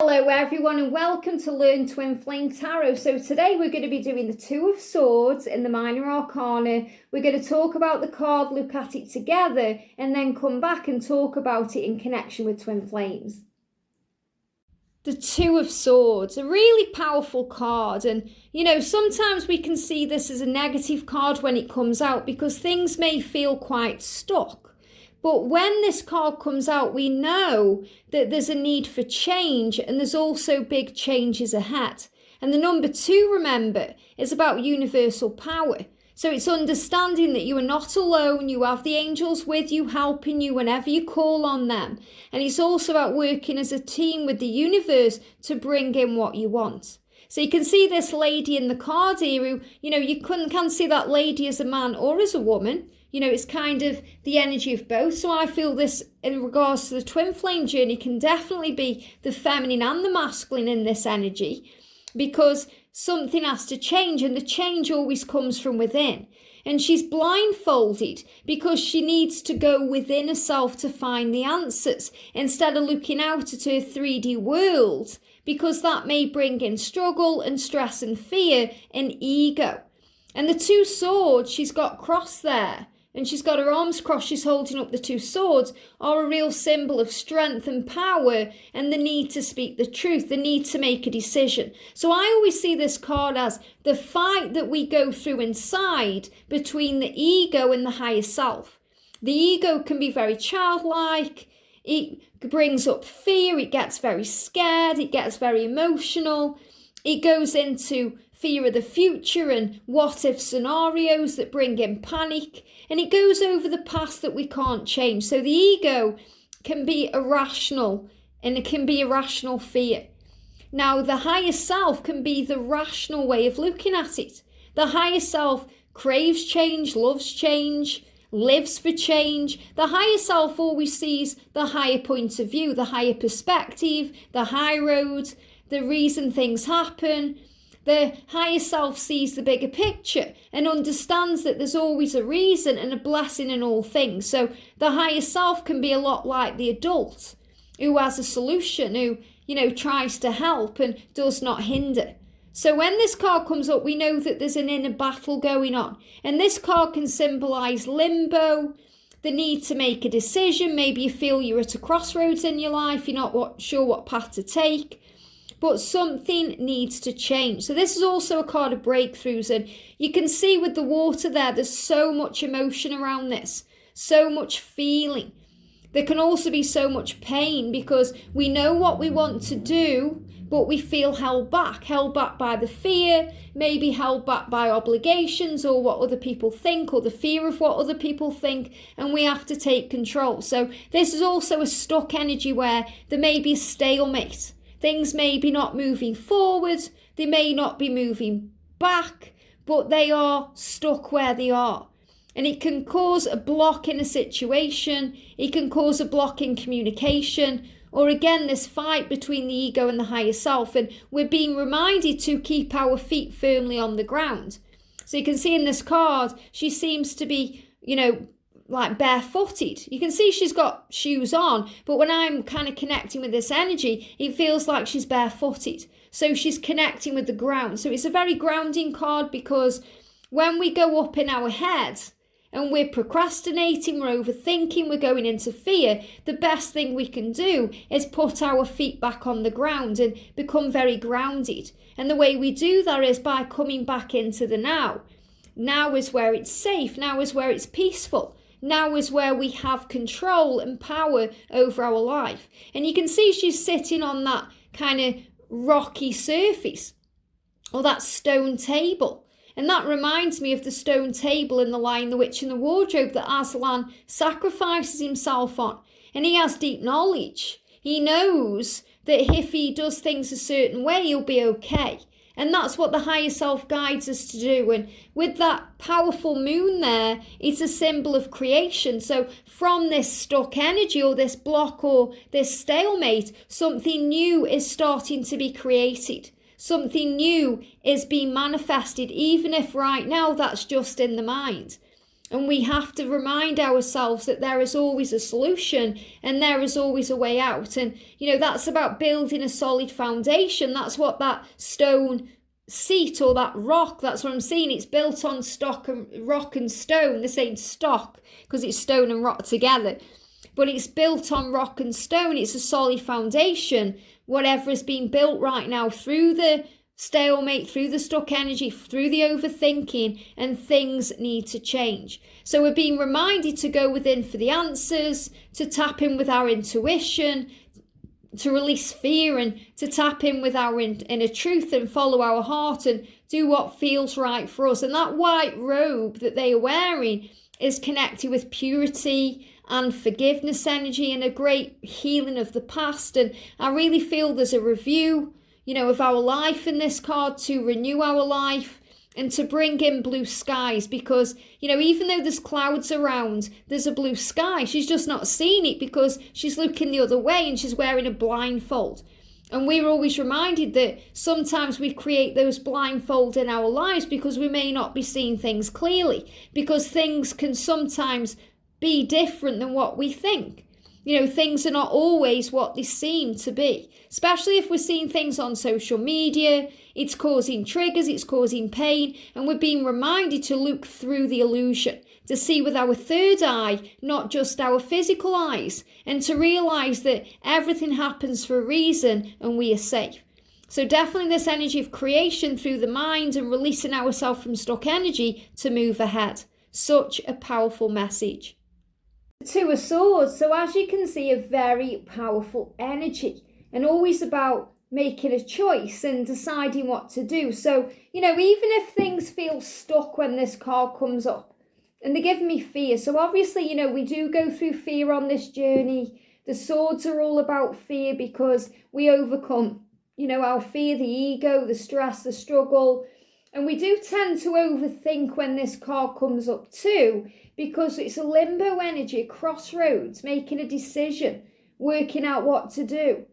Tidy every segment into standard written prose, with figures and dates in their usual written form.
Hello everyone and welcome to Learn Twin Flame Tarot. So today we're going to be doing the Two of Swords in the Minor Arcana. We're going to talk about the card, look at it together, and then come back and talk about it in connection with Twin Flames. The Two of Swords, a really powerful card, and sometimes we can see this as a negative card when it comes out because things may feel quite stuck. But when this card comes out, we know that there's a need for change and there's also big changes ahead. And the number 2, remember, is about universal power. So it's understanding that you are not alone, you have the angels with you, helping you whenever you call on them. And it's also about working as a team with the universe to bring in what you want. So you can see this lady in the card here who, you can see that lady as a man or as a woman. It's kind of the energy of both. So I feel this in regards to the twin flame journey can definitely be the feminine and the masculine in this energy because something has to change and the change always comes from within. And she's blindfolded because she needs to go within herself to find the answers instead of looking out at her 3D world because that may bring in struggle and stress and fear and ego. And the 2 swords she's got crossed there, and she's got her arms crossed, she's holding up the 2 swords, are a real symbol of strength and power and the need to speak the truth, the need to make a decision. So I always see this card as the fight that we go through inside between the ego and the higher self. The ego can be very childlike, it brings up fear, it gets very scared, it gets very emotional, it goes into fear of the future and what if scenarios that bring in panic, and it goes over the past that we can't change. So the ego can be irrational and it can be irrational fear. Now the higher self can be the rational way of looking at it. The higher self craves change, loves change, lives for change. The higher self always sees the higher point of view, the higher perspective, the high road, the reason things happen. The higher self sees the bigger picture and understands that there's always a reason and a blessing in all things. So the higher self can be a lot like the adult who has a solution, who, tries to help and does not hinder. So when this card comes up, we know that there's an inner battle going on. And this card can symbolize limbo, the need to make a decision. Maybe you feel you're at a crossroads in your life, you're not sure what path to take. But something needs to change. So this is also a card of breakthroughs. And you can see with the water there's so much emotion around this, so much feeling. There can also be so much pain because we know what we want to do, but we feel held back by the fear, maybe held back by obligations or what other people think or the fear of what other people think, and we have to take control. So this is also a stuck energy where there may be a stalemate. Things may be not moving forward, they may not be moving back, but they are stuck where they are. And it can cause a block in a situation, it can cause a block in communication, or again, this fight between the ego and the higher self. And we're being reminded to keep our feet firmly on the ground. So you can see in this card, she seems to be, like barefooted. You can see she's got shoes on, but when I'm kind of connecting with this energy, it feels like she's barefooted. So she's connecting with the ground. So it's a very grounding card because when we go up in our head and we're procrastinating, we're overthinking, we're going into fear, the best thing we can do is put our feet back on the ground and become very grounded. And the way we do that is by coming back into the now. Now is where it's safe. Now is where it's peaceful. Now is where we have control and power over our life. And you can see she's sitting on that kind of rocky surface or that stone table. And that reminds me of the stone table in The Lion, the Witch and the Wardrobe that Aslan sacrifices himself on. And he has deep knowledge. He knows that if he does things a certain way, he'll be okay. And that's what the higher self guides us to do. And with that powerful moon there, it's a symbol of creation. So from this stuck energy or this block or this stalemate, something new is starting to be created. Something new is being manifested, even if right now that's just in the mind. And we have to remind ourselves that there is always a solution and there is always a way out. And, that's about building a solid foundation. That's what that stone seat or that rock, that's what I'm seeing. It's built on rock and stone, the same stock, because it's stone and rock together. But it's built on rock and stone. It's a solid foundation. Whatever is being built right now through the stalemate, through the stuck energy, through the overthinking, and things need to change. So we're being reminded to go within for the answers, to tap in with our intuition, to release fear, and to tap in with our inner truth and follow our heart and do what feels right for us. And that white robe that they are wearing is connected with purity and forgiveness energy and a great healing of the past. And I really feel there's a review, of our life in this card, to renew our life and to bring in blue skies, because, even though there's clouds around, there's a blue sky. She's just not seeing it because she's looking the other way and she's wearing a blindfold. And we're always reminded that sometimes we create those blindfolds in our lives because we may not be seeing things clearly, because things can sometimes be different than what we think. Things are not always what they seem to be, especially if we're seeing things on social media. It's causing triggers, it's causing pain, and we're being reminded to look through the illusion, to see with our third eye, not just our physical eyes, and to realize that everything happens for a reason and we are safe. So definitely this energy of creation through the mind and releasing ourselves from stuck energy to move ahead. Such a powerful message. Two of Swords, so as you can see, a very powerful energy, and always about making a choice and deciding what to do. So, even if things feel stuck when this card comes up, and they give me fear. So obviously, we do go through fear on this journey. The swords are all about fear because we overcome, our fear, the ego, the stress, the struggle. And we do tend to overthink when this card comes up too, because it's a limbo energy, a crossroads, making a decision, working out what to do,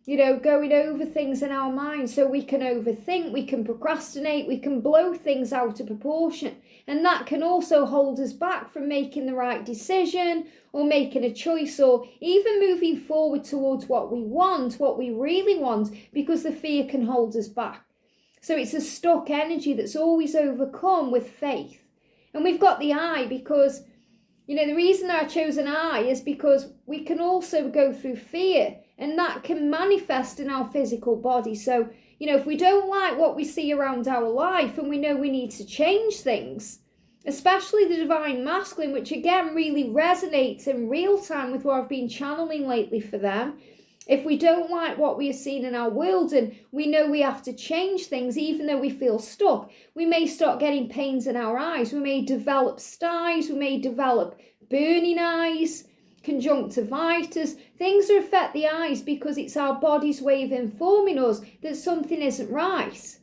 going over things in our mind. So we can overthink, we can procrastinate, we can blow things out of proportion. And that can also hold us back from making the right decision or making a choice or even moving forward towards what we want, what we really want, because the fear can hold us back. So it's a stuck energy that's always overcome with faith. And we've got the eye because, the reason that I chose an eye is because we can also go through fear, and that can manifest in our physical body. So, if we don't like what we see around our life and we know we need to change things, especially the divine masculine, which again really resonates in real time with what I've been channeling lately for them. If we don't like what we are seeing in our world and we know we have to change things, even though we feel stuck, we may start getting pains in our eyes. We may develop styes. We may develop burning eyes, conjunctivitis, things that affect the eyes because it's our body's way of informing us that something isn't right.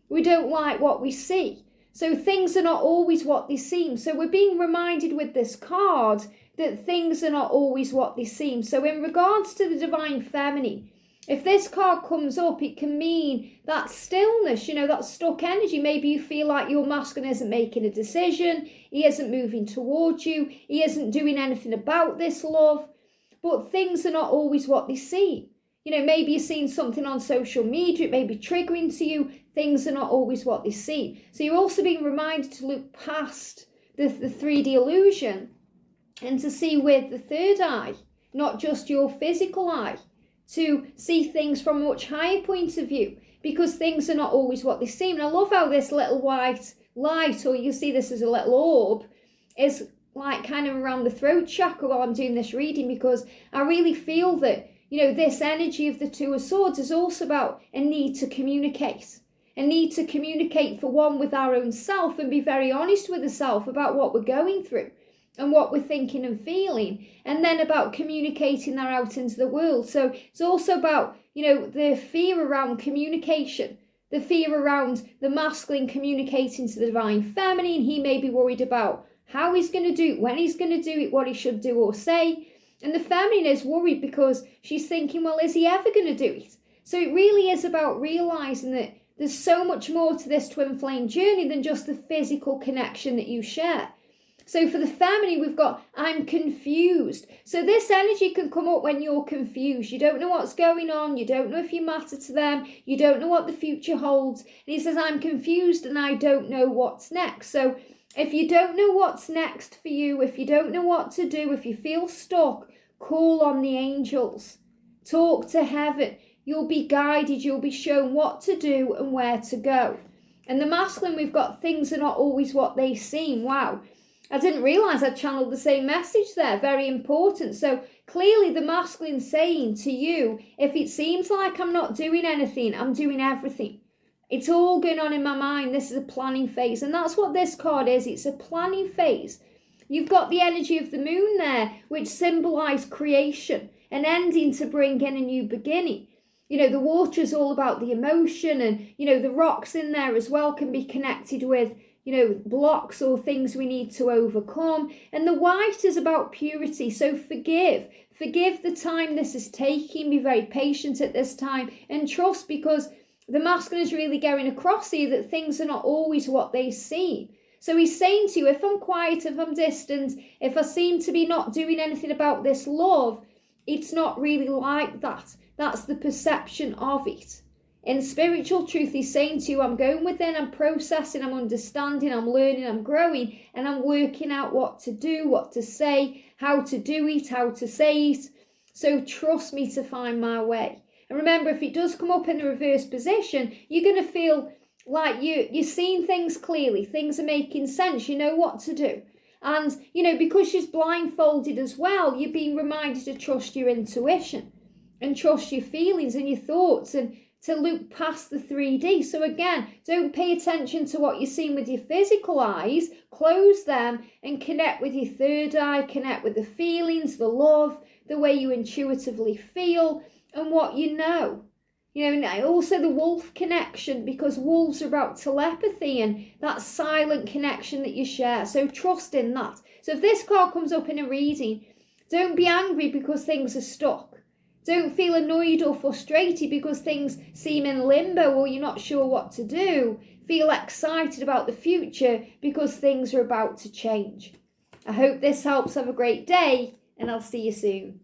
We don't like what we see. So things are not always what they seem. So we're being reminded with this card that things are not always what they seem. So in regards to the divine feminine, if this card comes up, it can mean that stillness, that stuck energy. Maybe you feel like your masculine isn't making a decision, he isn't moving towards you, he isn't doing anything about this love, but things are not always what they seem. Maybe you're seeing something on social media, it may be triggering to you, things are not always what they seem. So you're also being reminded to look past the 3D illusion and to see with the third eye, not just your physical eye, to see things from a much higher point of view, because things are not always what they seem. And I love how this little white light, or you see this as a little orb, is like kind of around the throat chakra while I'm doing this reading, because I really feel that, this energy of the Two of Swords is also about a need to communicate. A need to communicate, for one, with our own self and be very honest with the self about what we're going through and what we're thinking and feeling, and then about communicating that out into the world. So it's also about, the fear around communication, the fear around the masculine communicating to the divine feminine. He may be worried about how he's going to do it, when he's going to do it, what he should do or say. And the feminine is worried because she's thinking, well, is he ever going to do it? So it really is about realizing that there's so much more to this twin flame journey than just the physical connection that you share. So for the feminine, we've got, I'm confused. So this energy can come up when you're confused. You don't know what's going on. You don't know if you matter to them. You don't know what the future holds. And he says, I'm confused and I don't know what's next. So if you don't know what's next for you, if you don't know what to do, if you feel stuck, call on the angels. Talk to heaven. You'll be guided. You'll be shown what to do and where to go. And the masculine, we've got, things are not always what they seem. Wow. I didn't realise I channeled the same message there. Very important. So clearly the masculine saying to you, if it seems like I'm not doing anything, I'm doing everything. It's all going on in my mind. This is a planning phase. And that's what this card is. It's a planning phase. You've got the energy of the moon there, which symbolises creation, an ending to bring in a new beginning. You know, the water is all about the emotion, and, you know, the rocks in there as well can be connected with, you know, blocks or things we need to overcome. And the white is about purity. So forgive the time this is taking. Be very patient at this time and trust, because the masculine is really going across here that things are not always what they seem. So he's saying to you, if I'm quiet, if I'm distant, if I seem to be not doing anything about this love, it's not really like that. That's the perception of it. In spiritual truth, he's saying to you, I'm going within, I'm processing, I'm understanding, I'm learning, I'm growing, and I'm working out what to do, what to say, how to do it, how to say it. So trust me to find my way. And remember, if it does come up in the reverse position, you're going to feel like you're seeing things clearly. Things are making sense. You know what to do. And, you know, because she's blindfolded as well, you're being reminded to trust your intuition and trust your feelings and your thoughts, and to look past the 3D. So again, don't pay attention to what you're seeing with your physical eyes. Close them and connect with your third eye. Connect with the feelings, the love, the way you intuitively feel, and what you know. You know, and also the wolf connection, because wolves are about telepathy and that silent connection that you share. So trust in that. So if this card comes up in a reading, don't be angry because things are stuck. Don't feel annoyed or frustrated because things seem in limbo or you're not sure what to do. Feel excited about the future because things are about to change. I hope this helps. Have a great day, and I'll see you soon.